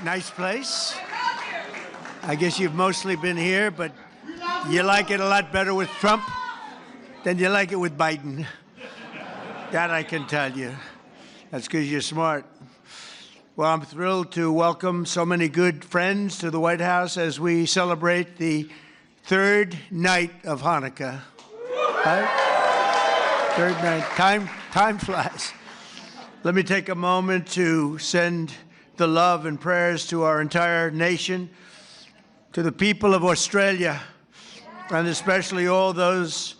Nice place. I guess you've mostly been here, but you like it a lot better with Trump than you like it with Biden. That I can tell you. That's because you're smart. Well, I'm thrilled to welcome so many good friends to the White House as we celebrate the third night of Hanukkah. Right? Third night. Time flies. Let me take a moment to send the love and prayers to our entire nation, to the people of Australia, and especially all those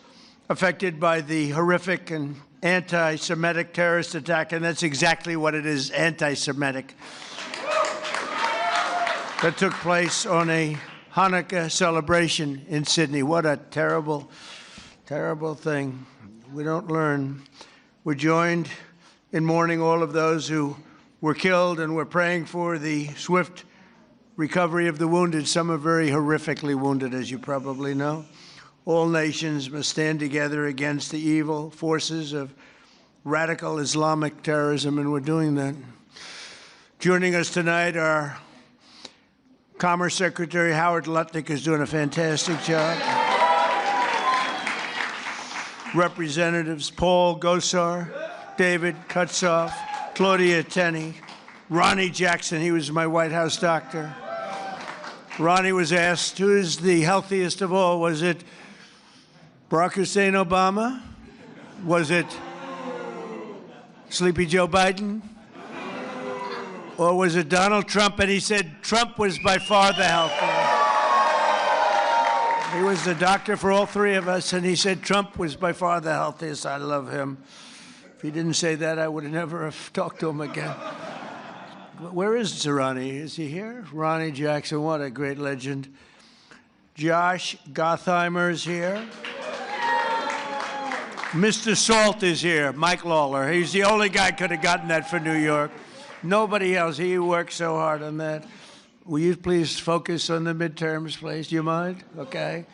affected by the horrific and anti-Semitic terrorist attack, and that's exactly what it is, anti-Semitic, that took place on a Hanukkah celebration in Sydney. What a terrible, terrible thing. We don't learn. We're joined in mourning all of those who were killed, and we're praying for the swift recovery of the wounded. Some are very horrifically wounded, as you probably know. All nations must stand together against the evil forces of radical Islamic terrorism, and we're doing that. Joining us tonight, our Commerce Secretary Howard Lutnick is doing a fantastic job. Representatives Paul Gosar, David Kutzoff, Claudia Tenney, Ronnie Jackson, he was my White House doctor. Ronnie was asked, who is the healthiest of all? Was it Barack Hussein Obama? Was it Sleepy Joe Biden? Or was it Donald Trump? And he said Trump was by far the healthiest. He was the doctor for all three of us, and he said Trump was by far the healthiest. I love him. If he didn't say that, I would have never have talked to him again. Where is Ronnie? Is he here? Ronnie Jackson, what a great legend. Josh Gottheimer's here. Mr. Salt is here, Mike Lawler. He's the only guy could have gotten that for New York. Nobody else. He worked so hard on that. Will you please focus on the midterms, please? Do you mind? Okay.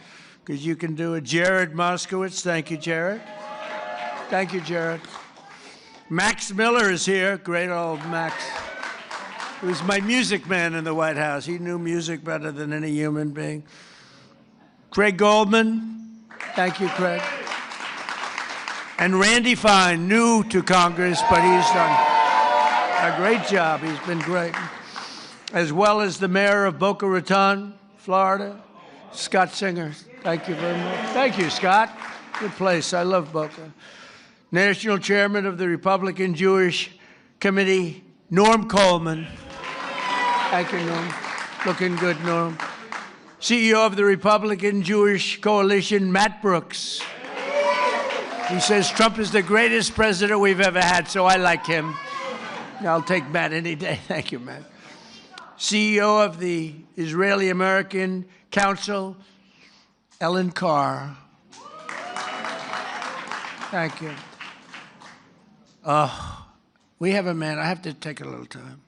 Because you can do it. Jared Moskowitz. Thank you, Jared. Thank you, Jared. Max Miller is here. Great old Max. He was my music man in the White House. He knew music better than any human being. Craig Goldman. Thank you, Craig. And Randy Fine, new to Congress, but he's done a great job. He's been great. As well as the mayor of Boca Raton, Florida, Scott Singer. Thank you very much. Thank you, Scott. Good place. I love Boca. National Chairman of the Republican Jewish Committee, Norm Coleman. Thank you, Norm. Looking good, Norm. CEO of the Republican Jewish Coalition, Matt Brooks. He says Trump is the greatest president we've ever had, so I like him. I'll take Matt any day. Thank you, Matt. CEO of the Israeli-American Council, Ellen Carr. Thank you. We have a man. I have to take a little time.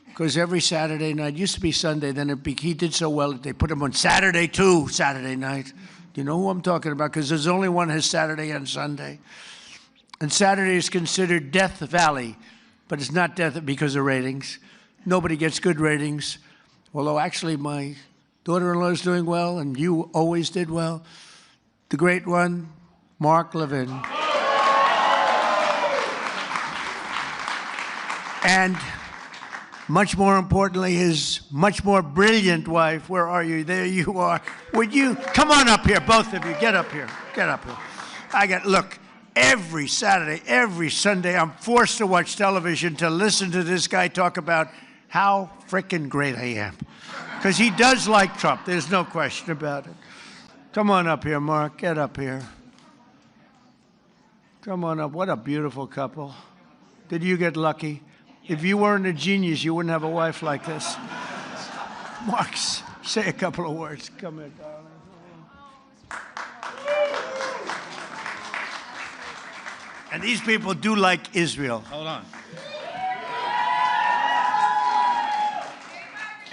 Because every Saturday night, used to be Sunday, then he did so well that they put him on Saturday too, Saturday night. Do you know who I'm talking about? Because there's only one has Saturday and Sunday. And Saturday is considered Death Valley, but it's not death because of ratings. Nobody gets good ratings. Although actually my daughter-in-law is doing well, and you always did well. The great one, Mark Levin. And much more importantly, his much more brilliant wife. Where are you? There you are. Would you come on up here, both of you? Get up here. Get up here. Look, every Saturday, every Sunday, I'm forced to watch television to listen to this guy talk about how frickin' great I am. Because he does like Trump. There's no question about it. Come on up here, Mark. Get up here. Come on up. What a beautiful couple. Did you get lucky? If you weren't a genius, you wouldn't have a wife like this. Mark, say a couple of words. Come here, darling. And these people do like Israel. Hold on.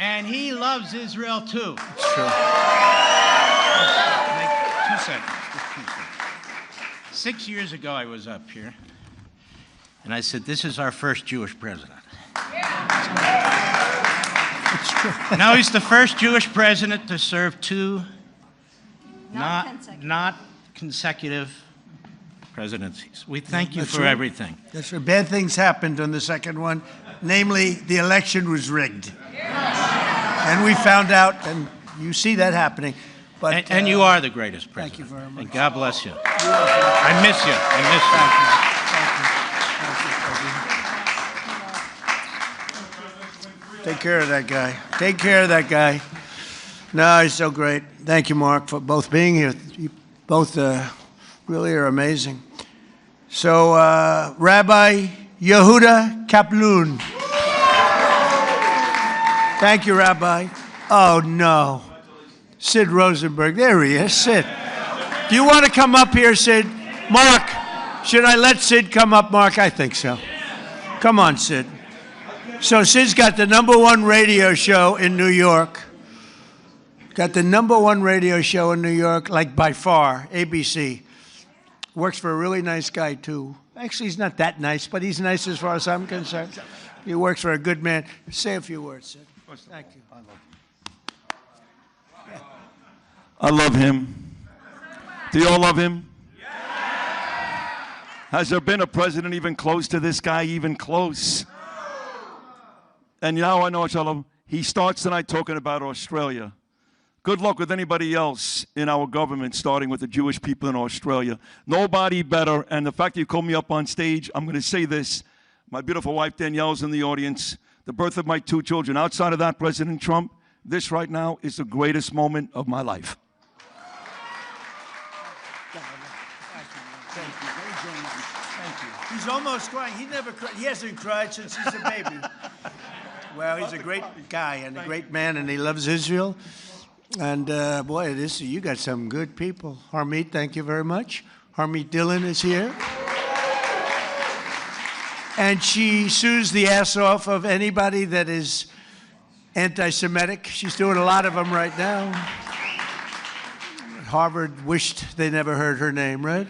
And he loves Israel too. It's true. 2 seconds. 6 years ago, I was up here. And I said, this is our first Jewish president. Now he's the first Jewish president to serve two not consecutive presidencies. We thank you That's for right. everything. That's right. Bad things happened on the second one. Namely, the election was rigged. And we found out, and you see that happening. But, And you are the greatest president. Thank you very much. And God bless you. I miss you. I miss you. Thank you. Take care of that guy. Take care of that guy. No, he's so great. Thank you, Mark, for both being here. You both really are amazing. So, Rabbi Yehuda Kaplan. Thank you, Rabbi. Oh, no. Sid Rosenberg. There he is. Sid. Do you want to come up here, Sid? Mark, should I let Sid come up, Mark? I think so. Come on, Sid. So Sid's got the #1 radio show in New York. Got the #1 radio show in New York, like by far, ABC. Works for a really nice guy, too. Actually, he's not that nice, but he's nice as far as I'm concerned. He works for a good man. Say a few words, Sid. Thank you. I love him. Do you all love him? Has there been a president even close to this guy, even close? And now I know what I love him. He starts tonight talking about Australia. Good luck with anybody else in our government, starting with the Jewish people in Australia. Nobody better. And the fact that you called me up on stage, I'm going to say this. My beautiful wife Danielle's in the audience. The birth of my 2 children. Outside of that, President Trump, this right now is the greatest moment of my life. Thank you. Very generous. Thank you. He's almost crying. He never cried. He hasn't cried since he's a baby. Well, he's a great guy and a great man, and he loves Israel. And boy, you got some good people. Harmeet, thank you very much. Harmeet Dillon is here. And she sues the ass off of anybody that is anti-Semitic. She's doing a lot of them right now. Harvard wished they never heard her name, right?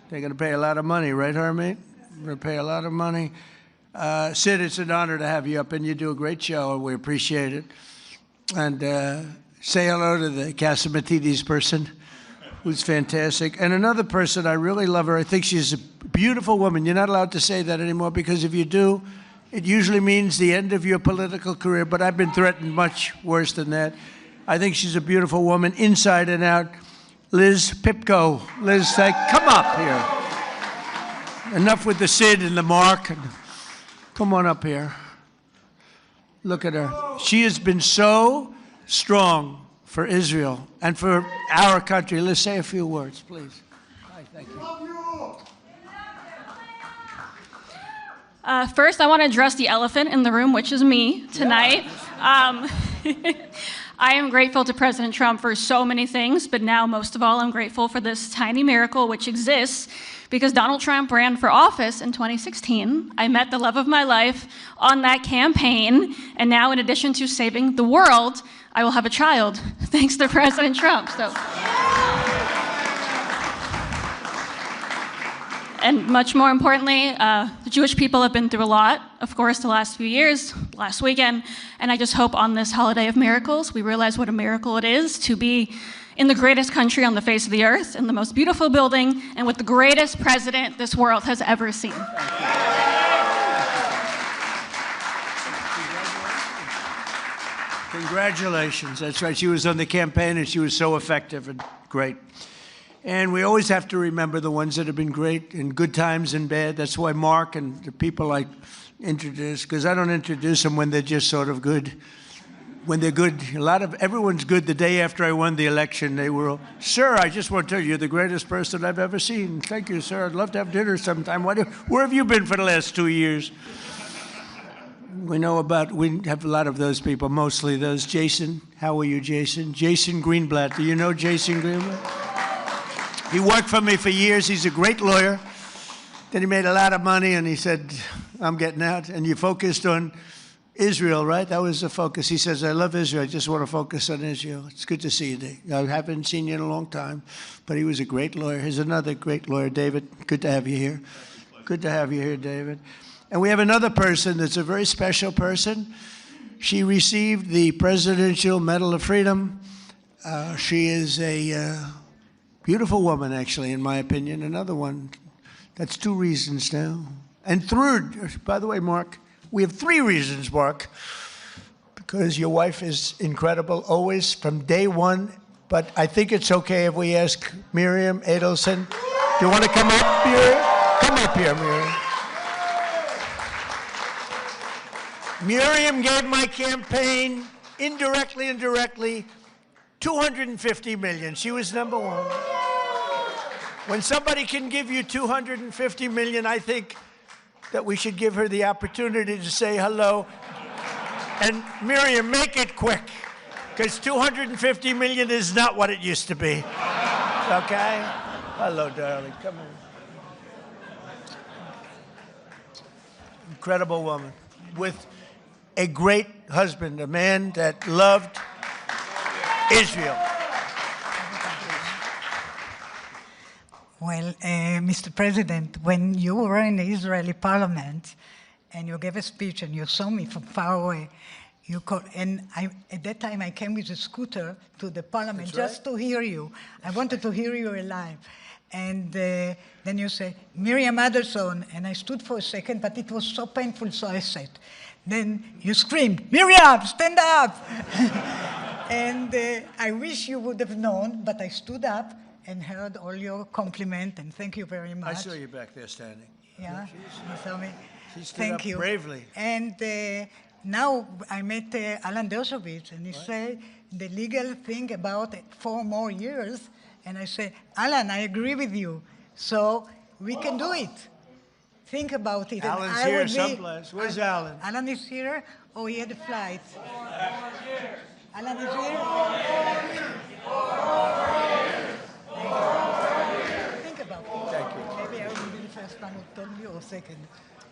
They're going to pay a lot of money, right, Harmeet? We're going to pay a lot of money. Sid, it's an honor to have you up, and you do a great show, and we appreciate it. And say hello to the Casamatides person, who's fantastic. And another person, I really love her. I think she's a beautiful woman. You're not allowed to say that anymore, because if you do, it usually means the end of your political career, but I've been threatened much worse than that. I think she's a beautiful woman, inside and out. Liz Pipko. Liz, come up here. Enough with the Sid and the Mark. Come on up here. Look at her. She has been so strong for Israel and for our country. Let's say a few words, please. Hi, thank you. First, I want to address the elephant in the room, which is me tonight. I am grateful to President Trump for so many things, but now, most of all, I'm grateful for this tiny miracle which exists because Donald Trump ran for office in 2016. I met the love of my life on that campaign, and now, in addition to saving the world, I will have a child, thanks to President Trump. And much more importantly, the Jewish people have been through a lot, of course, the last few years, last weekend, and I just hope on this holiday of miracles, we realize what a miracle it is to be in the greatest country on the face of the earth, in the most beautiful building, and with the greatest president this world has ever seen. Congratulations. That's right. She was on the campaign, and she was so effective and great. And we always have to remember the ones that have been great in good times and bad. That's why Mark and the people I introduce, because I don't introduce them when they're just sort of good. When they're good, everyone's good. The day after I won the election, they were, sir, I just want to tell you, you're the greatest person I've ever seen. Thank you, sir. I'd love to have dinner sometime. Where have you been for the last 2 years? We have a lot of those people, mostly those. Jason, how are you, Jason? Jason Greenblatt. Do you know Jason Greenblatt? He worked for me for years. He's a great lawyer. Then he made a lot of money, and he said, I'm getting out. And you focused on Israel, right? That was the focus. He says, I love Israel. I just want to focus on Israel. It's good to see you, Dave. I haven't seen you in a long time, but he was a great lawyer. Here's another great lawyer, David. Good to have you here. Good to have you here, David. And we have another person that's a very special person. She received the Presidential Medal of Freedom. She is a beautiful woman, actually, in my opinion. Another one. That's 2 reasons now. And third, by the way, Mark, we have 3 reasons, Mark, because your wife is incredible, always, from day one. But I think it's okay if we ask Miriam Adelson. Do you want to come up, Miriam? Come up here, Miriam. Miriam gave my campaign, indirectly and directly, $250 million. She was number 1. When somebody can give you $250 million, I think that we should give her the opportunity to say hello. And Miriam, make it quick, because $250 million is not what it used to be. Okay? Hello, darling. Come on. Incredible woman with a great husband, a man that loved Israel. Well, Mr. President, when you were in the Israeli parliament and you gave a speech and you saw me from far away, at that time I came with a scooter to the parliament just to hear you. I wanted to hear you alive. And then you say, Miriam Adelson, and I stood for a second, but it was so painful, so I sat. Then you screamed, Miriam, stand up! And I wish you would have known, but I stood up and heard all your compliment, and thank you very much. I saw you back there standing. Yeah, you saw me. She stood Thank up you. bravely. And now I met Alan Dershowitz, and he said the legal thing about 4 more years, and I said, Alan, I agree with you, so we can do it. Think about it. Alan's here someplace. Where's Alan? Alan is here, or he had a flight? Alan is here? Think about it. Thank you. Maybe I will be the first one who told you, or second.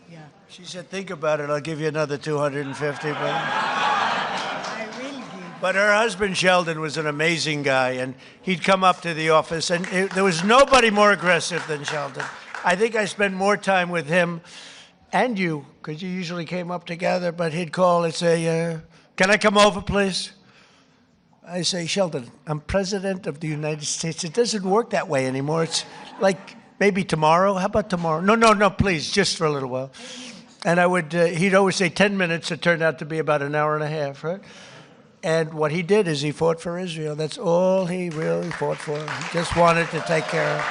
Yeah. She said, think about it. I'll give you another 250. I will give. But her husband, Sheldon, was an amazing guy, and he'd come up to the office, and there was nobody more aggressive than Sheldon. I think I spent more time with him and you, because you usually came up together, but he'd call and say, can I come over, please? I say, Sheldon, I'm president of the United States. It doesn't work that way anymore. It's like maybe tomorrow. How about tomorrow? No, please, just for a little while. And he'd always say 10 minutes. It turned out to be about an hour and a half, right? And what he did is he fought for Israel. That's all he really fought for. He just wanted to take care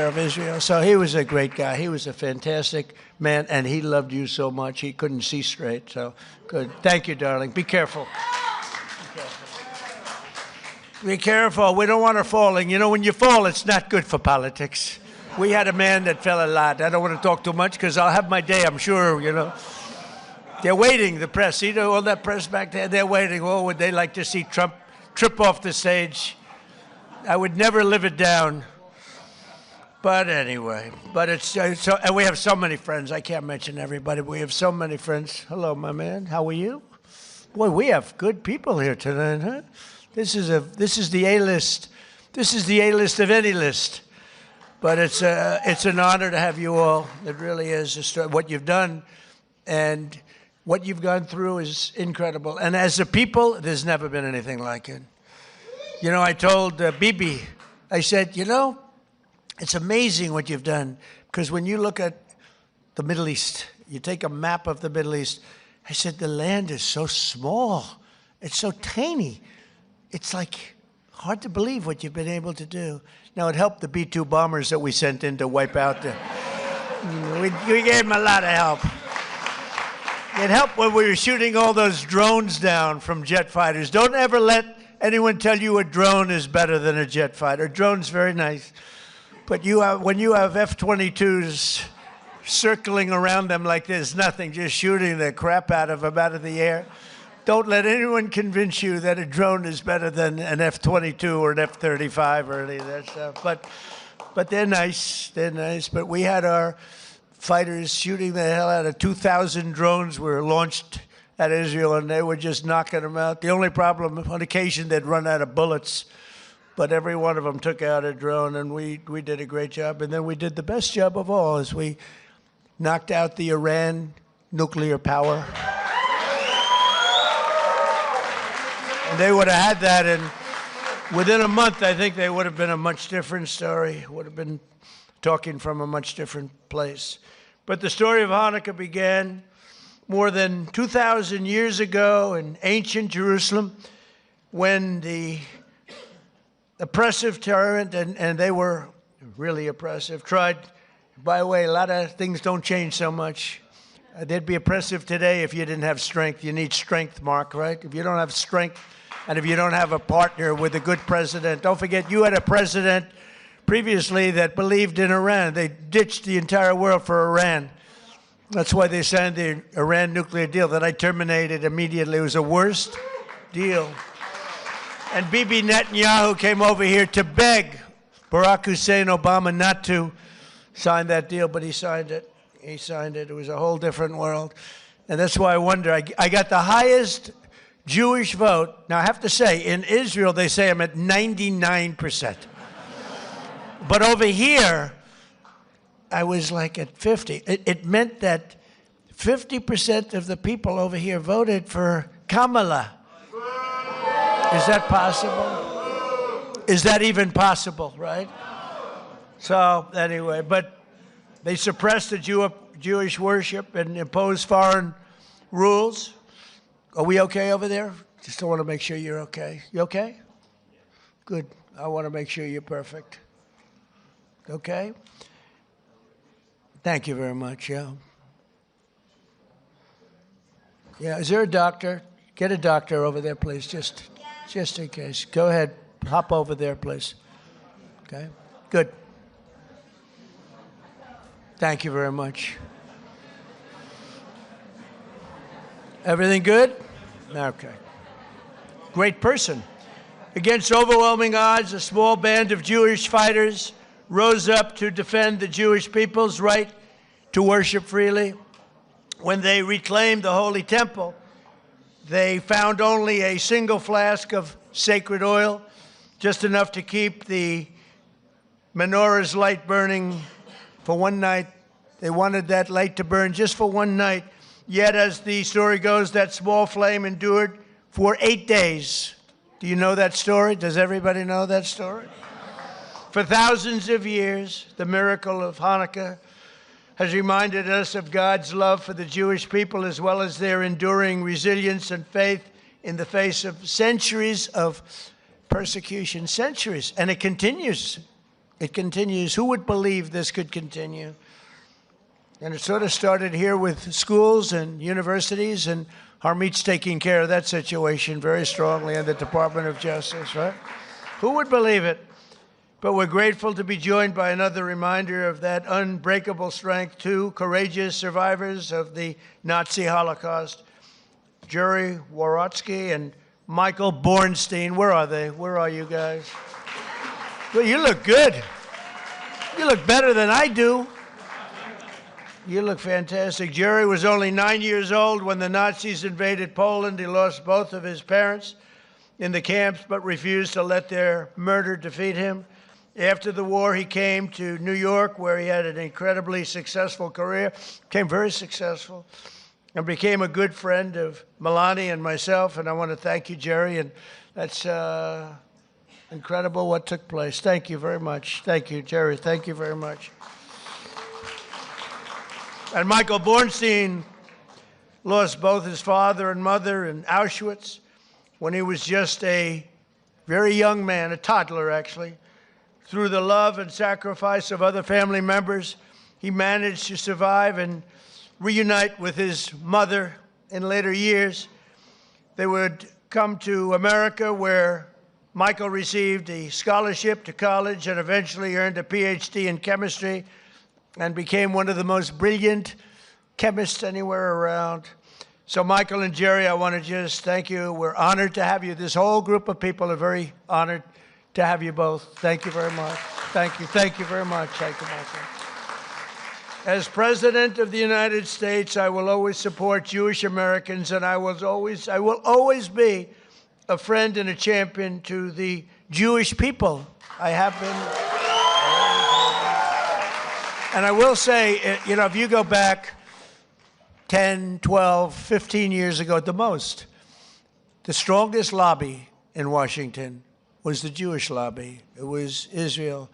of Israel. So he was a great guy. He was a fantastic man, and he loved you so much. He couldn't see straight. So good. Thank you, darling. Be careful. Be careful. We don't want her falling. You know, when you fall, it's not good for politics. We had a man that fell a lot. I don't want to talk too much because I'll have my day, I'm sure, you know. They're waiting, the press. See all that press back there? They're waiting. Oh, would they like to see Trump trip off the stage? I would never live it down. But anyway, and we have so many friends. I can't mention everybody, but we have so many friends. Hello, my man. How are you? Boy, we have good people here tonight, huh? This is the A-list. This is the A-list of any list. But it's an honor to have you all. It really is. What you've done and what you've gone through is incredible. And as a people, there's never been anything like it. You know, I told Bibi, I said, you know, it's amazing what you've done. Because when you look at the Middle East, you take a map of the Middle East, I said, the land is so small. It's so tiny. It's like hard to believe what you've been able to do. Now, it helped the B-2 bombers that we sent in to wipe out the... we gave them a lot of help. It helped when we were shooting all those drones down from jet fighters. Don't ever let anyone tell you a drone is better than a jet fighter. Drone's very nice. But when you have F-22s circling around them like there's nothing, just shooting the crap out of them out of the air, don't let anyone convince you that a drone is better than an F-22 or an F-35 or any of that stuff. But they're nice. They're nice. But we had our fighters shooting the hell out of 2,000 drones were launched at Israel, and they were just knocking them out. The only problem, on occasion, they'd run out of bullets. But every one of them took out a drone, and we did a great job. And then we did the best job of all, is we knocked out the Iran nuclear power. And they would have had that, and within a month, I think they would have been a much different story, would have been talking from a much different place. But the story of Hanukkah began more than 2,000 years ago in ancient Jerusalem, when the oppressive tyrant, and they were really oppressive, tried. By the way, a lot of things don't change so much. They'd be oppressive today if you didn't have strength. You need strength, Mark, right? If you don't have strength, and if you don't have a partner with a good president. Don't forget, you had a president previously that believed in Iran. They ditched the entire world for Iran. That's why they signed the Iran nuclear deal that I terminated immediately. It was the worst deal. And Bibi Netanyahu came over here to beg Barack Hussein Obama not to sign that deal, but he signed it. He signed it. It was a whole different world. And that's why I wonder. I got the highest Jewish vote. Now, I have to say, in Israel, they say I'm at 99%. But over here, I was like at 50. It meant that 50% of the people over here voted for Kamala. Is that possible? Is that even possible, right? So, anyway, but they suppressed the Jewish worship and imposed foreign rules. Are we okay over there? Just want to make sure you're okay. You okay? Good. I want to make sure you're perfect. Okay? Thank you very much, yeah. Yeah, is there a doctor? Get a doctor over there, please, just in case. Go ahead, hop over there, please. Okay? Good. Thank you very much. Everything good? Okay. Great person. Against overwhelming odds, a small band of Jewish fighters rose up to defend the Jewish people's right to worship freely. When they reclaimed the Holy Temple, they found only a single flask of sacred oil, just enough to keep the menorah's light burning for one night. They wanted that light to burn just for one night. Yet, as the story goes, that small flame endured for 8 days. Do you know that story? Does everybody know that story? For thousands of years, the miracle of Hanukkah has reminded us of God's love for the Jewish people, as well as their enduring resilience and faith in the face of centuries of persecution. Centuries. And it continues. It continues. Who would believe this could continue? And it sort of started here with schools and universities, and Harmeet's taking care of that situation very strongly in the Department of Justice, right? Who would believe it? But we're grateful to be joined by another reminder of that unbreakable strength, two courageous survivors of the Nazi Holocaust, Jerry Worotsky and Michael Bornstein. Where are they? Where are you guys? Well, you look good. You look better than I do. You look fantastic. Jerry was only 9 years old when the Nazis invaded Poland. He lost both of his parents in the camps, but refused to let their murder defeat him. After the war, he came to New York, where he had an incredibly successful career, became very successful, and became a good friend of Melania and myself. And I want to thank you, Jerry. And that's incredible what took place. Thank you very much. Thank you, Jerry. Thank you very much. And Michael Bornstein lost both his father and mother in Auschwitz when he was just a very young man, a toddler, actually. Through the love and sacrifice of other family members, he managed to survive and reunite with his mother in later years. They would come to America, where Michael received a scholarship to college and eventually earned a PhD in chemistry and became one of the most brilliant chemists anywhere around. So Michael and Jerry, I want to just thank you. We're honored to have you. This whole group of people are very honored to have you both. Thank you very much. Thank you. Thank you very much. Thank you, Michael. As President of the United States, I will always support Jewish Americans, and I will always be a friend and a champion to the Jewish people. I have been. And I will say, you know, if you go back 10, 12, 15 years ago at the most, the strongest lobby in Washington was the Jewish lobby. It was Israel.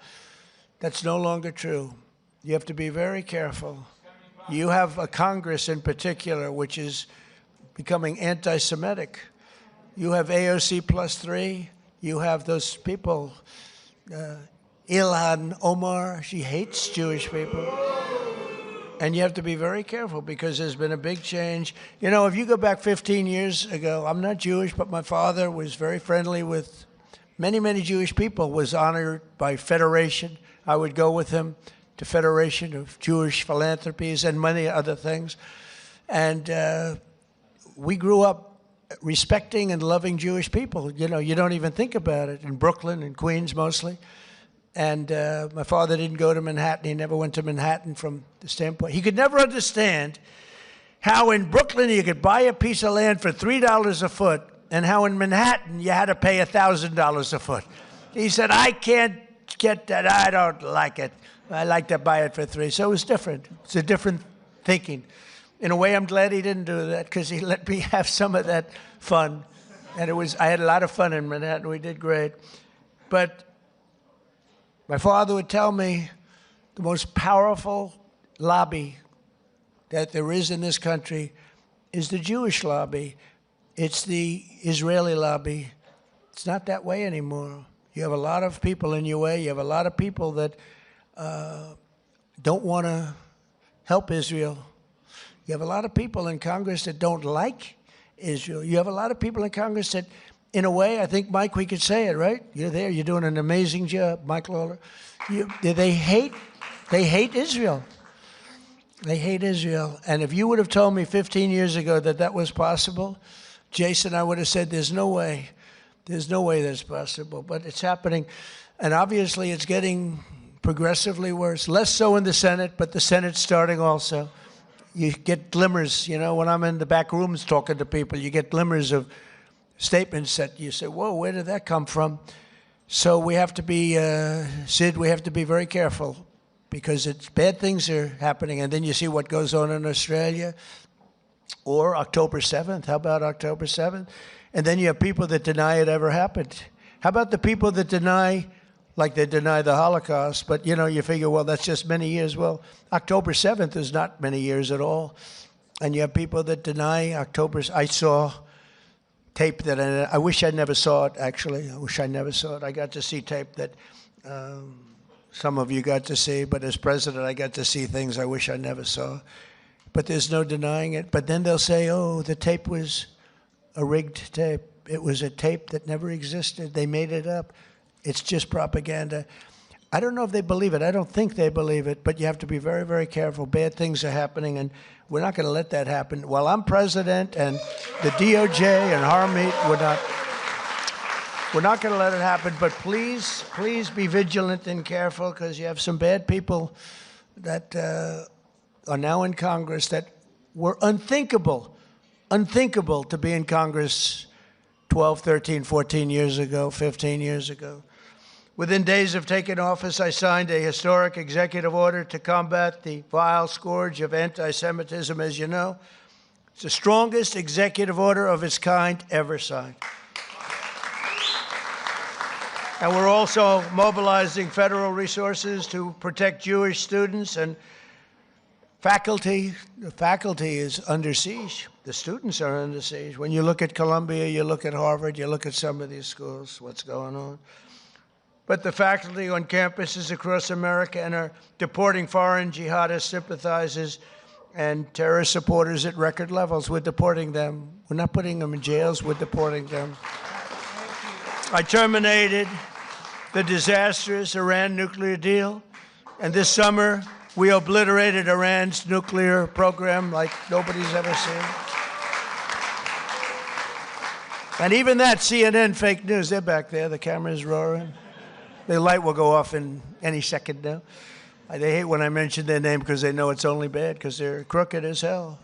That's no longer true. You have to be very careful. You have a Congress in particular which is becoming anti-Semitic. You have AOC +3. You have those people, Ilhan Omar, she hates Jewish people. And you have to be very careful because there's been a big change. You know, if you go back 15 years ago, I'm not Jewish, but my father was very friendly with many, many Jewish people, was honored by Federation. I would go with him to Federation of Jewish Philanthropies and many other things. And we grew up respecting and loving Jewish people. You know, you don't even think about it. In Brooklyn and Queens mostly. And my father didn't go to Manhattan. He never went to Manhattan from the standpoint. He could never understand how in Brooklyn you could buy a piece of land for $3 a foot and how in Manhattan you had to pay $1,000 a foot. He said, I can't get that. I don't like it. I like to buy it for $3. So it was different. It's a different thinking. In a way, I'm glad he didn't do that because he let me have some of that fun. And I had a lot of fun in Manhattan. We did great. But my father would tell me the most powerful lobby that there is in this country is the Jewish lobby. It's the Israeli lobby. It's not that way anymore. You have a lot of people in your way. You have a lot of people that don't want to help Israel. You have a lot of people in Congress that don't like Israel. You have a lot of people in Congress that, in a way, I think, Mike, we could say it, right? You're there. You're doing an amazing job, Mike Lawler. They hate Israel. They hate Israel. And if you would have told me 15 years ago that that was possible, Jason, I would have said, there's no way. There's no way that's possible. But it's happening. And obviously, it's getting progressively worse. Less so in the Senate, but the Senate's starting also. You get glimmers, you know, when I'm in the back rooms talking to people, you get glimmers of statements that you say, whoa, where did that come from? So we have to be, Sid, we have to be very careful because bad things are happening. And then you see what goes on in Australia or October 7th. How about October 7th? And then you have people that deny it ever happened. How about the people that deny, like they deny the Holocaust, but, you know, you figure, well, that's just many years. Well, October 7th is not many years at all. And you have people that deny October. I saw tape that I wish I never saw it, actually. I wish I never saw it. I got to see tape that some of you got to see, but as president, I got to see things I wish I never saw. But there's no denying it. But then they'll say, oh, the tape was a rigged tape. It was a tape that never existed. They made it up. It's just propaganda. I don't know if they believe it. I don't think they believe it, but you have to be very, very careful. Bad things are happening, and we're not going to let that happen. While I'm president and the DOJ and Harmeet, we're not going to let it happen, but please be vigilant and careful because you have some bad people that are now in Congress that were unthinkable to be in Congress 12, 13, 14 years ago, 15 years ago. Within days of taking office, I signed a historic executive order to combat the vile scourge of anti-Semitism, as you know. It's the strongest executive order of its kind ever signed. And we're also mobilizing federal resources to protect Jewish students and faculty. The faculty is under siege. The students are under siege. When you look at Columbia, you look at Harvard, you look at some of these schools, what's going on. But the faculty on campuses across America and are deporting foreign jihadist sympathizers and terrorist supporters at record levels. We're deporting them. We're not putting them in jails. We're deporting them. I terminated the disastrous Iran nuclear deal. And this summer, we obliterated Iran's nuclear program like nobody's ever seen. And even that CNN fake news, they're back there. The camera's roaring. The light will go off in any second now. They hate when I mention their name because they know it's only bad because they're crooked as hell.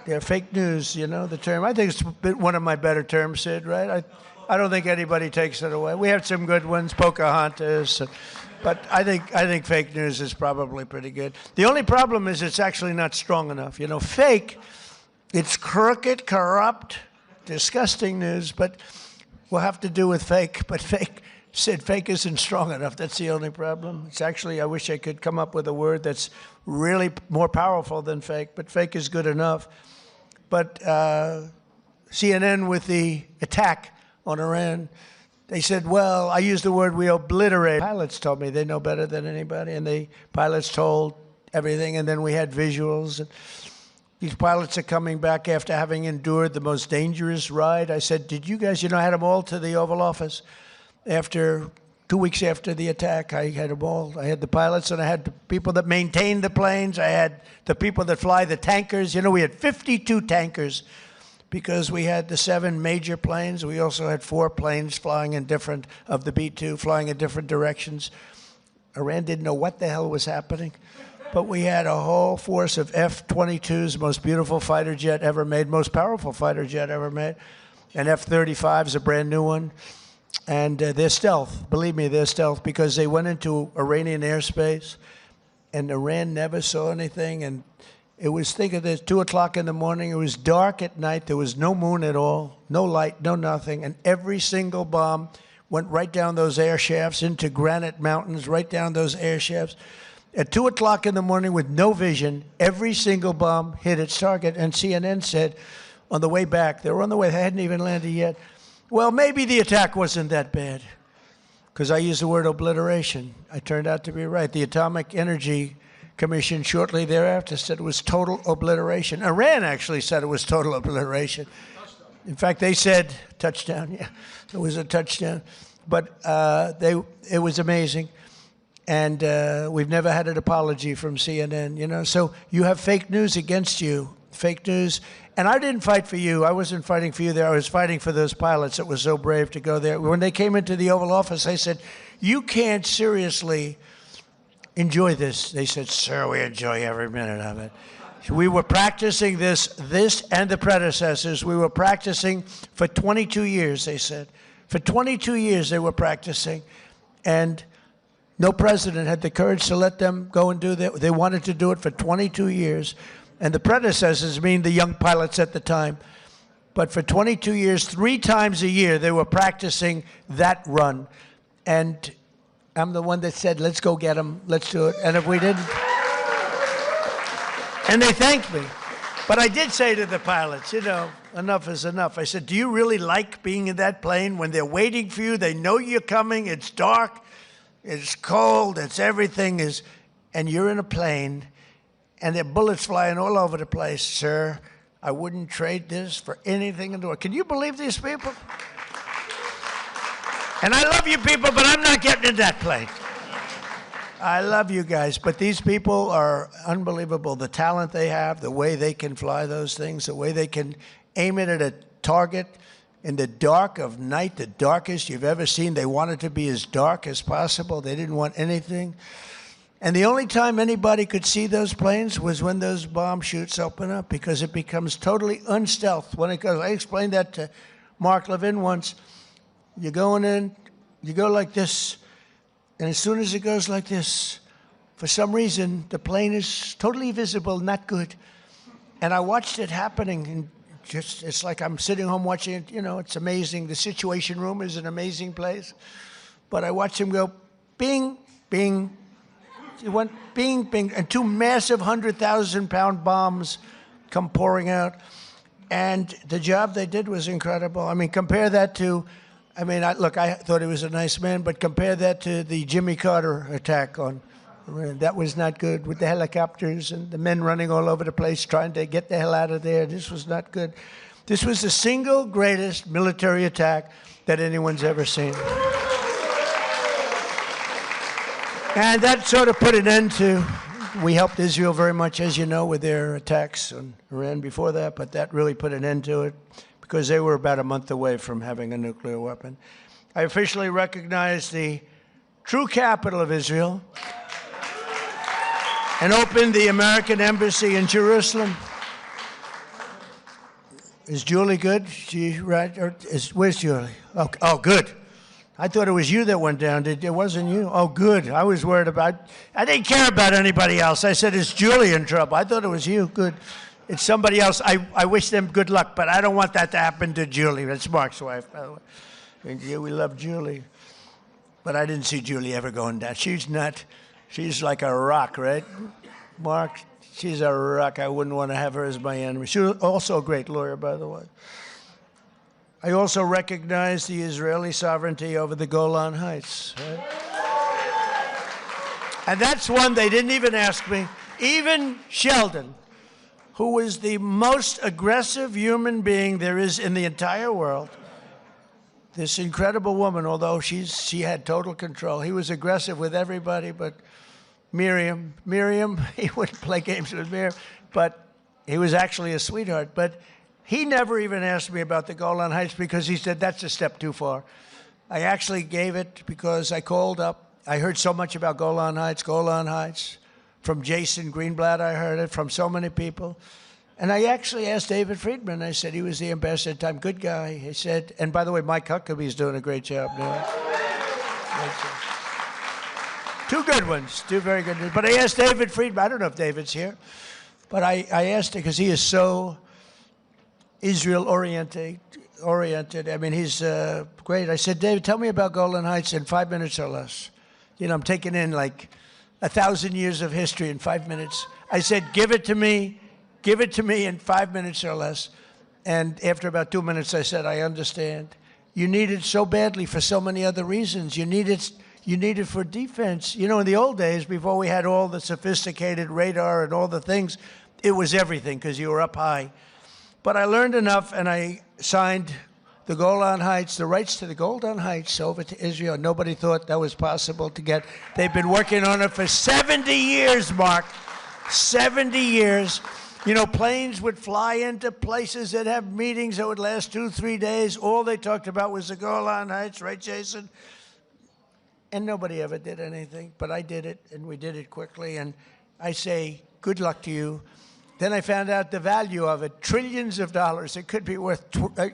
They're fake news, you know, the term. I think it's one of my better terms, Sid, right? I don't think anybody takes it away. We have some good ones, Pocahontas, but I think fake news is probably pretty good. The only problem is it's actually not strong enough. You know, fake, it's crooked, corrupt, disgusting news, but we'll have to do with fake. But fake isn't strong enough. That's the only problem. It's actually, I wish I could come up with a word that's really more powerful than fake, but fake is good enough. But CNN with the attack on Iran, they said, well, I used the word we obliterate. Pilots told me they know better than anybody, and the pilots told everything, and then we had visuals. And these pilots are coming back after having endured the most dangerous ride. I said, did you guys, I had them all to the Oval Office. After 2 weeks after the attack, I had them all. I had the pilots, and I had the people that maintain the planes. I had the people that fly the tankers. We had 52 tankers because we had the 7 major planes. We also had 4 planes flying in different, of the B-2, flying in different directions. Iran didn't know what the hell was happening. But we had a whole force of F-22s, most beautiful fighter jet ever made, most powerful fighter jet ever made. And F-35 is a brand new one. And they're stealth. Believe me, they're stealth because they went into Iranian airspace and Iran never saw anything. And it was, think of this, 2 o'clock in the morning. It was dark at night. There was no moon at all, no light, no nothing. And every single bomb went right down those air shafts into granite mountains, right down those air shafts. At 2 o'clock in the morning with no vision, every single bomb hit its target. And CNN said on the way back, they were on the way, they hadn't even landed yet, well, maybe the attack wasn't that bad. Because I used the word obliteration. I turned out to be right. The Atomic Energy Commission shortly thereafter said it was total obliteration. Iran actually said it was total obliteration. In fact, they said touchdown. Yeah, it was a touchdown. But it was amazing. And we've never had an apology from CNN, So you have fake news against you, fake news. And I didn't fight for you. I wasn't fighting for you there. I was fighting for those pilots that were so brave to go there. When they came into the Oval Office, I said, you can't seriously enjoy this. They said, sir, we enjoy every minute of it. We were practicing this and the predecessors. We were practicing for 22 years, they said. For 22 years they were practicing. And no president had the courage to let them go and do that. They wanted to do it for 22 years. And the predecessors mean the young pilots at the time. But for 22 years, 3 times a year, they were practicing that run. And I'm the one that said, let's go get them, let's do it. And if we didn't, and they thanked me. But I did say to the pilots, enough is enough. I said, do you really like being in that plane when they're waiting for you? They know you're coming, it's dark. It's cold, it's everything is, and you're in a plane, and there are bullets flying all over the place, sir. I wouldn't trade this for anything in the world. Can you believe these people? And I love you people, but I'm not getting in that plane. I love you guys, but these people are unbelievable. The talent they have, the way they can fly those things, the way they can aim it at a target. In the dark of night, the darkest you've ever seen, they wanted to be as dark as possible. They didn't want anything. And the only time anybody could see those planes was when those bomb chutes open up, because it becomes totally unstealth. When it goes, I explained that to Mark Levin once. You're going in, you go like this, and as soon as it goes like this, for some reason, the plane is totally visible, not good. And I watched it happening, and it's like I'm sitting home watching it, it's amazing. The Situation Room is an amazing place. But I watched him go, bing, bing. It went bing, bing, and 2 massive 100,000-pound bombs come pouring out. And the job they did was incredible. I mean, compare that to, I thought he was a nice man, but compare that to the Jimmy Carter attack on Iran. That was not good, with the helicopters and the men running all over the place trying to get the hell out of there. This was not good. This was the single greatest military attack that anyone's ever seen. And that sort of put an end to, we helped Israel very much, as you know, with their attacks on Iran before that, but that really put an end to it because they were about a month away from having a nuclear weapon. I officially recognize the true capital of Israel and opened the American embassy in Jerusalem. Is Julie good? She right? Where's Julie? Oh, good. I thought it was you that went down. It wasn't you? Oh, good. I was worried about, I didn't care about anybody else. I said, is Julie in trouble? I thought it was you. Good. It's somebody else. I wish them good luck, but I don't want that to happen to Julie. That's Mark's wife, by the way. We love Julie. But I didn't see Julie ever going down. She's like a rock, right? Mark, she's a rock. I wouldn't want to have her as my enemy. She was also a great lawyer, by the way. I also recognize the Israeli sovereignty over the Golan Heights. Right? And that's one they didn't even ask me. Even Sheldon, who was the most aggressive human being there is in the entire world, this incredible woman, although she had total control. He was aggressive with everybody, but Miriam, he wouldn't play games with Miriam, but he was actually a sweetheart. But he never even asked me about the Golan Heights because he said, that's a step too far. I actually gave it because I called up. I heard so much about Golan Heights. From Jason Greenblatt, I heard it, from so many people. And I actually asked David Friedman. I said, he was the ambassador at the time, good guy. He said, and by the way, Mike Huckabee's doing a great job now. Two good ones, two very good ones. But I asked David Friedman, I don't know if David's here, but I asked him because he is so Israel-oriented. I mean, he's great. I said, David, tell me about Golan Heights in 5 minutes or less. You know, I'm taking in like 1,000 years of history in 5 minutes. I said, give it to me in 5 minutes or less. And after about 2 minutes, I said, I understand. You need it so badly for so many other reasons. You need it for defense. You know, in the old days, before we had all the sophisticated radar and all the things, it was everything because you were up high. But I learned enough, and I signed the Golan Heights, the rights to the Golan Heights over to Israel. Nobody thought that was possible to get. They've been working on it for 70 years, Mark. 70 years. You know, planes would fly into places that have meetings that would last 2-3 days. All they talked about was the Golan Heights, right, Jason? And nobody ever did anything, but I did it, and we did it quickly. And I say, good luck to you. Then I found out the value of it, trillions of dollars. It could be worth,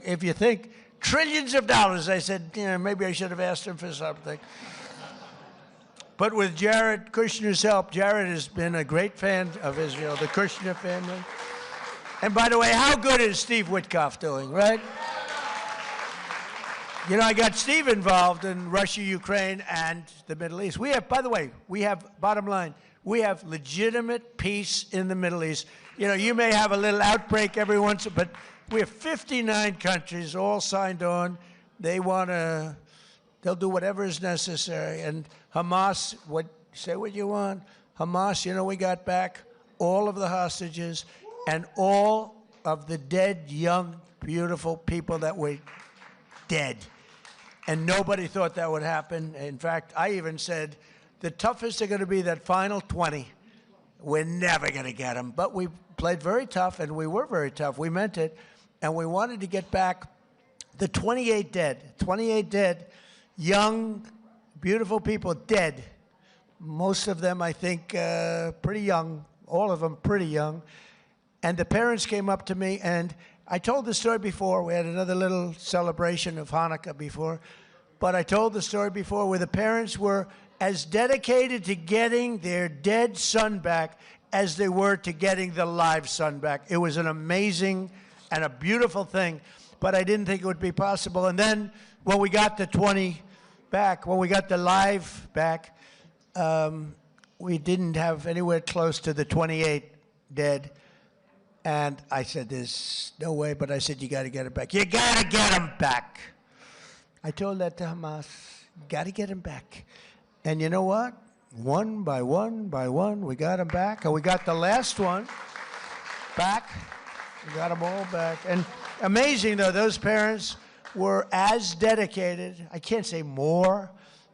if you think, trillions of dollars. I said, maybe I should have asked him for something. But with Jared Kushner's help, Jared has been a great fan of Israel, the Kushner family. And by the way, how good is Steve Witkoff doing, right? You know, I got Steve involved in Russia, Ukraine, and the Middle East. By the way, bottom line, we have legitimate peace in the Middle East. You know, you may have a little outbreak every once, but we have 59 countries all signed on. They'll do whatever is necessary. And Hamas, say what you want. Hamas, you know, we got back all of the hostages and all of the dead, young, beautiful people that were dead. And nobody thought that would happen. In fact, I even said, the toughest are going to be that final 20. We're never going to get them. But we played very tough, and we were very tough. We meant it. And we wanted to get back the 28 dead. 28 dead, young, beautiful people dead. Most of them, I think, pretty young. All of them pretty young. And the parents came up to me, and I told the story before. We had another little celebration of Hanukkah before. But I told the story before where the parents were as dedicated to getting their dead son back as they were to getting the live son back. It was an amazing and a beautiful thing, but I didn't think it would be possible. And then when we got the 20 back, when we got the live back, we didn't have anywhere close to the 28 dead. And I said, there's no way, but I said, you got to get it back. You got to get them back. I told that to Hamas, got to get them back. And you know what? One by one, we got them back. And we got the last one back. We got them all back. And amazing, though, those parents were as dedicated, I can't say more,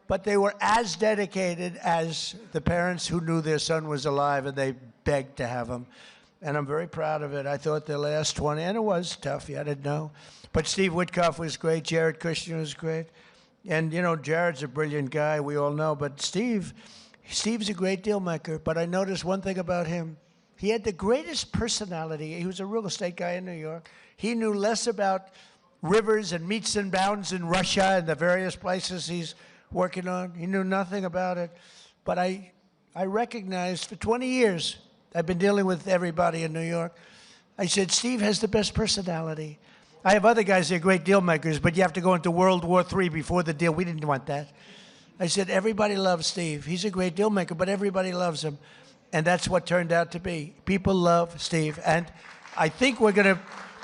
but they were as dedicated as the parents who knew their son was alive, and they begged to have him. And I'm very proud of it. I thought the last 20, and it was tough, you had to know. But Steve Witkoff was great. Jared Kushner was great. And, you know, Jared's a brilliant guy, we all know. But Steve's a great deal maker. But I noticed one thing about him. He had the greatest personality. He was a real estate guy in New York. He knew less about rivers and meets and bounds in Russia and the various places he's working on. He knew nothing about it. But I recognized for 20 years, I've been dealing with everybody in New York. I said, Steve has the best personality. I have other guys that are great deal makers, but you have to go into World War III before the deal. We didn't want that. I said, everybody loves Steve. He's a great deal maker, but everybody loves him. And that's what turned out to be. People love Steve. And I think we're going to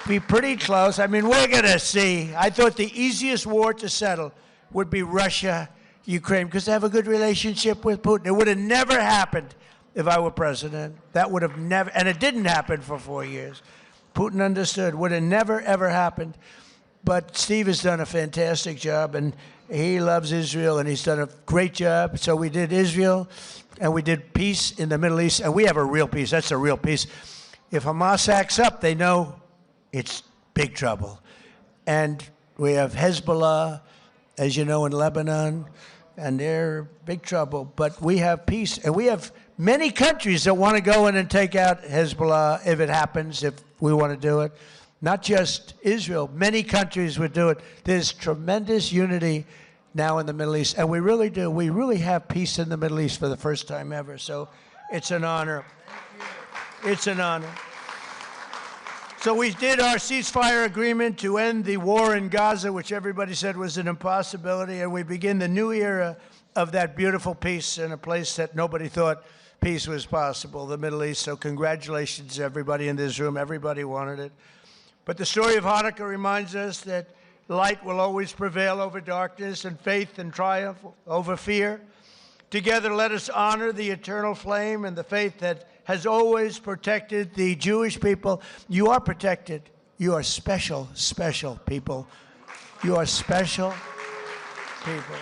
be pretty close. I mean, we're going to see. I thought the easiest war to settle would be Russia, Ukraine, because they have a good relationship with Putin. It would have never happened if I were president. That would have never, and it didn't happen for 4 years. Putin understood. Would have never, ever happened. But Steve has done a fantastic job, and he loves Israel, and he's done a great job. So we did Israel, and we did peace in the Middle East, and we have a real peace. That's a real peace. If Hamas acts up, they know it's big trouble. And we have Hezbollah, as you know, in Lebanon, and they're big trouble. But we have peace, and we have many countries that want to go in and take out Hezbollah if it happens, if we want to do it. Not just Israel. Many countries would do it. There's tremendous unity now in the Middle East, and we really do. We really have peace in the Middle East for the first time ever, so it's an honor. It's an honor. So we did our ceasefire agreement to end the war in Gaza, which everybody said was an impossibility, and we begin the new era of that beautiful peace in a place that nobody thought peace was possible, the Middle East. So congratulations, everybody in this room. Everybody wanted it. But the story of Hanukkah reminds us that light will always prevail over darkness, and faith and triumph over fear. Together, let us honor the eternal flame and the faith that has always protected the Jewish people. You are protected. You are special, special people. You are special people.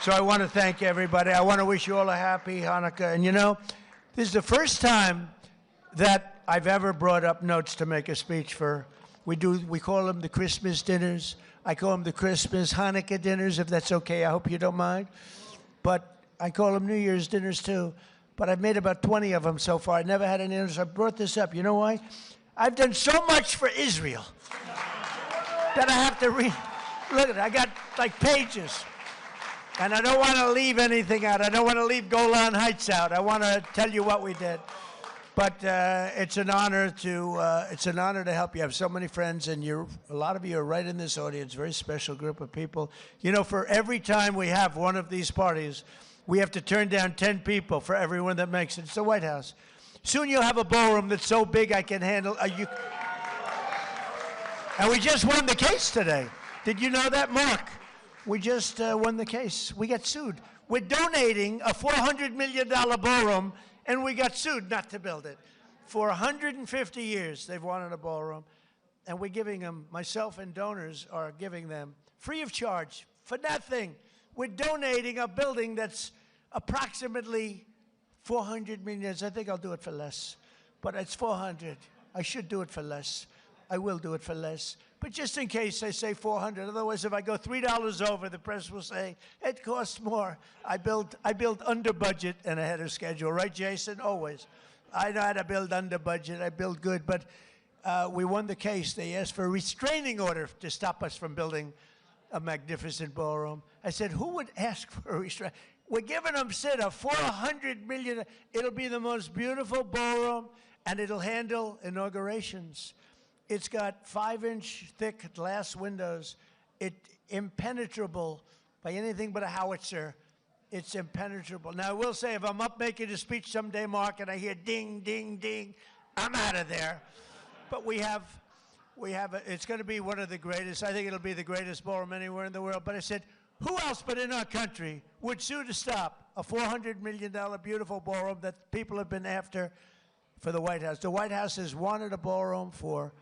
So I want to thank everybody. I want to wish you all a happy Hanukkah. And you know, this is the first time that I've ever brought up notes to make a speech for. We call them the Christmas dinners. I call them the Christmas Hanukkah dinners, if that's okay. I hope you don't mind. But I call them New Year's dinners too. But I've made about 20 of them so far. I never had any others. I brought this up. You know why? I've done so much for Israel that I have to read. Look at it. I got like pages. And I don't want to leave anything out. I don't want to leave Golan Heights out. I want to tell you what we did. But it's an honor to help you. I have so many friends, and a lot of you are right in this audience. Very special group of people. You know, for every time we have one of these parties, we have to turn down 10 people for everyone that makes it. It's the White House. Soon you'll have a ballroom that's so big I can handle. And we just won the case today. Did you know that, Mark? We just won the case. We got sued. We're donating a $400 million ballroom, and we got sued not to build it. For 150 years, they've wanted a ballroom, and we're giving them, myself and donors are giving them, free of charge, for nothing. We're donating a building that's approximately 400 million. I think I'll do it for less, but it's 400. I should do it for less. I will do it for less. But just in case I say 400, otherwise if I go $3 over, the press will say, it costs more. I build under budget and ahead of schedule. Right, Jason? Always. I know how to build under budget. I build good. But we won the case. They asked for a restraining order to stop us from building a magnificent ballroom. I said, who would ask for a restraint? We're giving them, Sid, a $400 million. It'll be the most beautiful ballroom, and it'll handle inaugurations. It's got 5-inch thick glass windows. It's impenetrable by anything but a howitzer. It's impenetrable. Now, I will say, if I'm up making a speech someday, Mark, and I hear ding, ding, ding, I'm out of there. But it's going to be one of the greatest. I think it'll be the greatest ballroom anywhere in the world. But I said, who else but in our country would sue to stop a $400 million beautiful ballroom that people have been after for the White House? The White House has wanted a ballroom for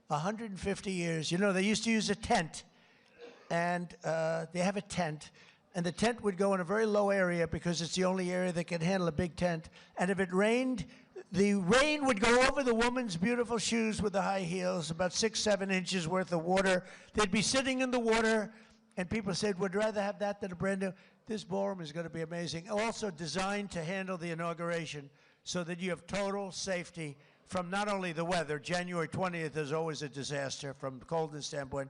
150 years. You know, they used to use a tent, and they have a tent, and the tent would go in a very low area because it's the only area that can handle a big tent. And if it rained, the rain would go over the woman's beautiful shoes with the high heels, about 6-7 inches worth of water. They'd be sitting in the water, and people said, would rather have that than a brand new. This ballroom is going to be amazing. Also designed to handle the inauguration so that you have total safety from not only the weather. January 20th is always a disaster from the coldness standpoint.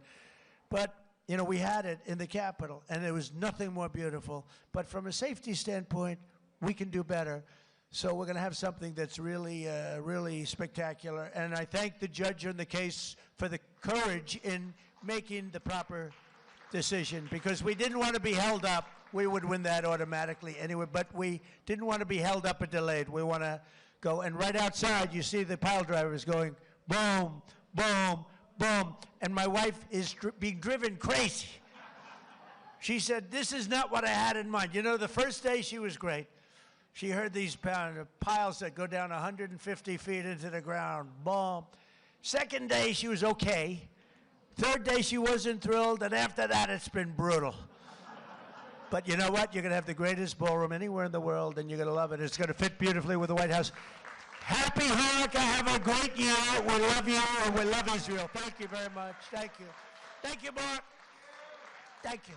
But, you know, we had it in the Capitol, and there was nothing more beautiful. But from a safety standpoint, we can do better. So we're going to have something that's really, really spectacular. And I thank the judge on the case for the courage in making the proper decision, because we didn't want to be held up. We would win that automatically anyway, but we didn't want to be held up or delayed. We want to go. And right outside, you see the pile drivers going boom, boom, boom. And my wife is being driven crazy. She said, this is not what I had in mind. You know, the first day she was great. She heard these piles that go down 150 feet into the ground. Boom. Second day, she was okay. Third day, she wasn't thrilled. And after that, it's been brutal. But you know what? You're going to have the greatest ballroom anywhere in the world, and you're going to love it. It's going to fit beautifully with the White House. Happy Hanukkah. Have a great year. We love you, and we love Israel. Thank you very much. Thank you. Thank you, Mark. Thank you.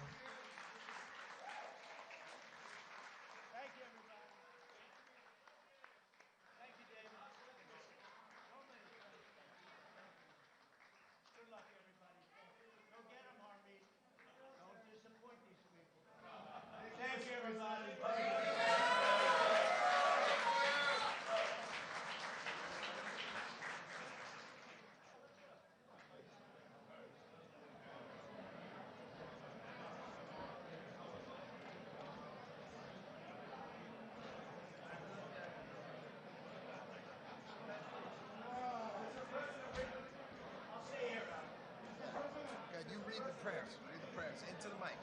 Read the prayers into the mic.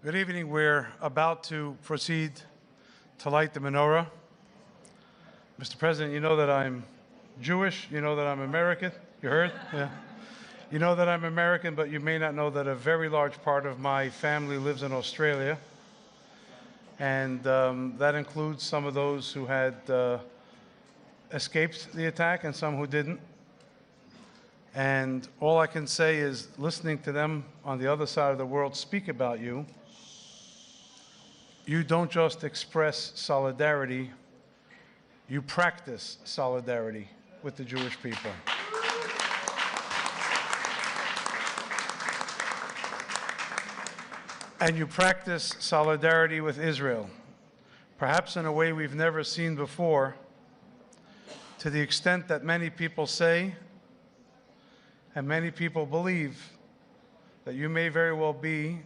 Good evening. We're about to proceed to light the menorah. Mr. President, you know that I'm Jewish. You know that I'm American. You heard? Yeah. You know that I'm American, but you may not know that a very large part of my family lives in Australia. And that includes some of those who had escaped the attack and some who didn't. And all I can say is, listening to them on the other side of the world speak about you, you don't just express solidarity, you practice solidarity with the Jewish people. And you practice solidarity with Israel, perhaps in a way we've never seen before, to the extent that many people say, and many people believe, that you may very well be,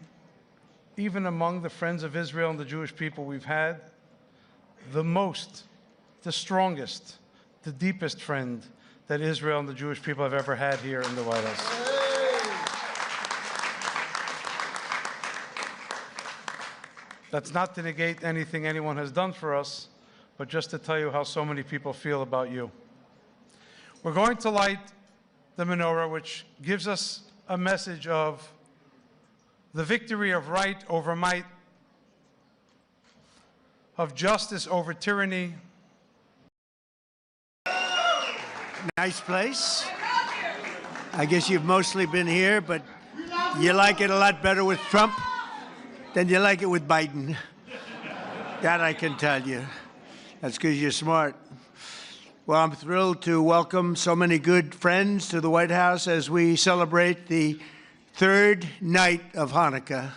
even among the friends of Israel and the Jewish people we've had, the strongest, the deepest friend that Israel and the Jewish people have ever had here in the White House. That's not to negate anything anyone has done for us, but just to tell you how so many people feel about you. We're going to light the menorah, which gives us a message of the victory of right over might, of justice over tyranny. Nice place. I guess you've mostly been here, but you like it a lot better with Trump than you like it with Biden. That I can tell you. That's because you're smart. Well, I'm thrilled to welcome so many good friends to the White House as we celebrate the third night of Hanukkah.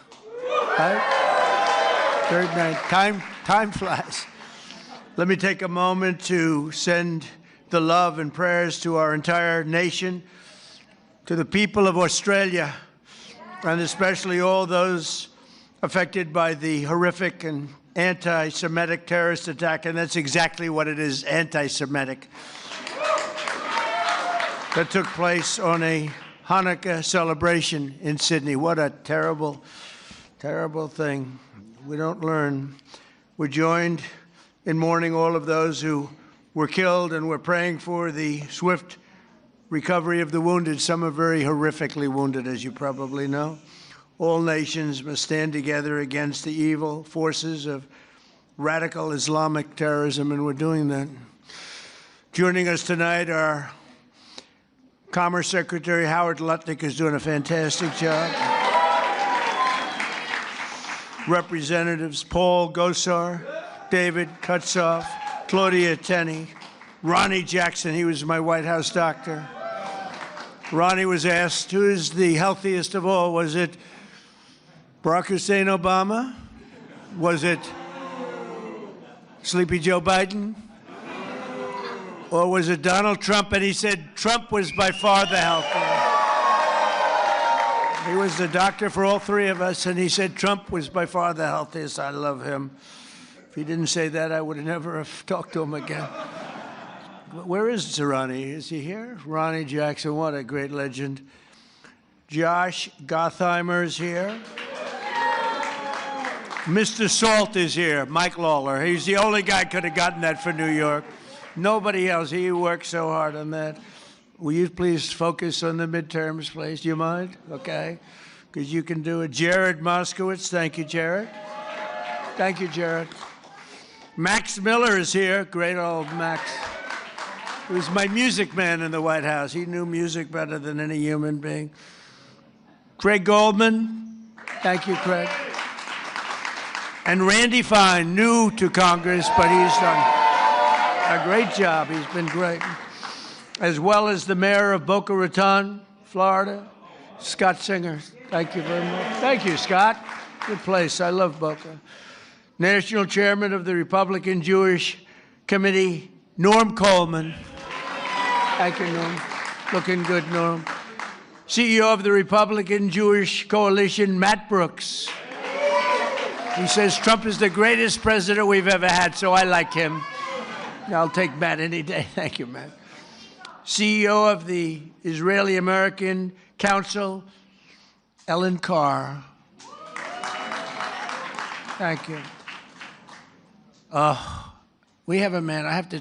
Right? Third night. Time flies. Let me take a moment to send the love and prayers to our entire nation, to the people of Australia, and especially all those affected by the horrific and anti-Semitic terrorist attack, and that's exactly what it is, anti-Semitic, that took place on a Hanukkah celebration in Sydney. What a terrible, terrible thing. We don't learn. We're joined in mourning all of those who were killed, and we're praying for the swift recovery of the wounded. Some are very horrifically wounded, as you probably know. All nations must stand together against the evil forces of radical Islamic terrorism, and we're doing that. Joining us tonight, our Commerce Secretary Howard Lutnick is doing a fantastic job. Representatives Paul Gosar, David Kutzoff, Claudia Tenney, Ronnie Jackson, he was my White House doctor. Ronnie was asked, who is the healthiest of all? Was it Barack Hussein Obama? Was it Sleepy Joe Biden? Or was it Donald Trump? And he said Trump was by far the healthiest. He was the doctor for all three of us, and he said Trump was by far the healthiest. I love him. If he didn't say that, I would have never have talked to him again. Where is Ronnie? Is he here? Ronnie Jackson, what a great legend. Josh Gottheimer's here. Mr. Salt is here, Mike Lawler. He's the only guy could have gotten that for New York. Nobody else. He worked so hard on that. Will you please focus on the midterms, please? Do you mind? Okay. Because you can do it. Jared Moskowitz. Thank you, Jared. Thank you, Jared. Max Miller is here. Great old Max. He was my music man in the White House. He knew music better than any human being. Craig Goldman. Thank you, Craig. And Randy Fine, new to Congress, but he's done a great job. He's been great. As well as the mayor of Boca Raton, Florida, Scott Singer. Thank you very much. Thank you, Scott. Good place. I love Boca. National Chairman of the Republican Jewish Committee, Norm Coleman. Thank you, Norm. Looking good, Norm. CEO of the Republican Jewish Coalition, Matt Brooks. He says Trump is the greatest president we've ever had, so I like him. I'll take Matt any day. Thank you, Matt. CEO of the Israeli-American Council, Ellen Carr. Thank you. We have a man, I have to